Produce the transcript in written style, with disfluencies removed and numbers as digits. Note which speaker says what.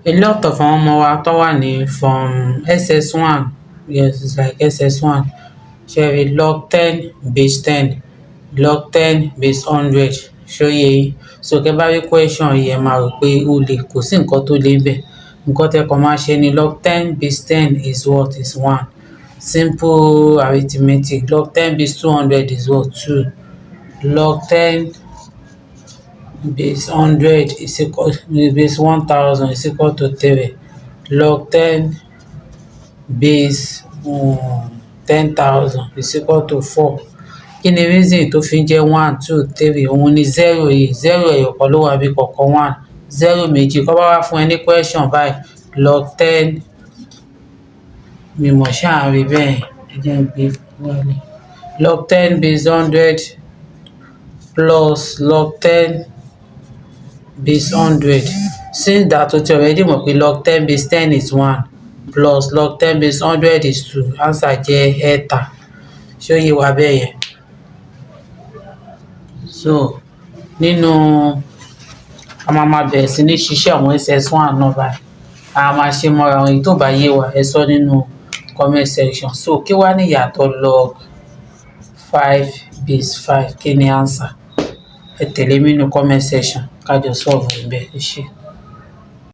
Speaker 1: A lot of àwọn ọmọ wa tó wà ní from SS1, yes, it's like SS1, ṣẹ́rí log 10 base 10, log 10 base 100, ṣóyè yín. So kẹ́ bá rí question yìí ẹ máa rò pé ó le, kò sí nǹkan tó le bẹ́ẹ̀. Nǹkan tẹ́ kàn máa ṣe ni log 10 base 10 is what? Is 1. Simple arithmetic. Log 10 base 200 is what? 2. Log 10 base 100 is equal, base 1000 is equal to 3. Log 10 base 10,000 is equal to 4. Kí ni reason tó fi ń jẹ́ 1, 2, 3? Òun ni 0 yìí. 0 ẹ̀yọ̀kan ló wà bí kọ̀ọ̀kan 1. 0 méjì. Kọ́ bá wá fún ẹ ní question báyìí. Log 10 mi mọ̀ ṣáà rí bẹ́ẹ̀. Ẹ jẹ́ n gbé wálé. Log 10 base 100 plus log 10 base 100. Since that o ti already mọ̀ pé log 10 base 10 is 1 plus log 10 base 100 is 2. Answer jẹ́ ẹ̀ta. Ṣé ó yé wa bẹ́ẹ̀ yẹn? So nínú a máa bẹ̀rẹ̀ sí ní ṣiṣẹ́ àwọn SS1 náà báyìí. A máa ṣe mọ́ra àwọn èyí tó bá yé wa ẹ sọ nínú comment section. So kí wá ní ìyàtọ̀ log 5 base 5? Kí ni answer? Ẹ tẹ̀lé mi nínú comment section ká jọ solve níbẹ̀. Ẹ ṣé.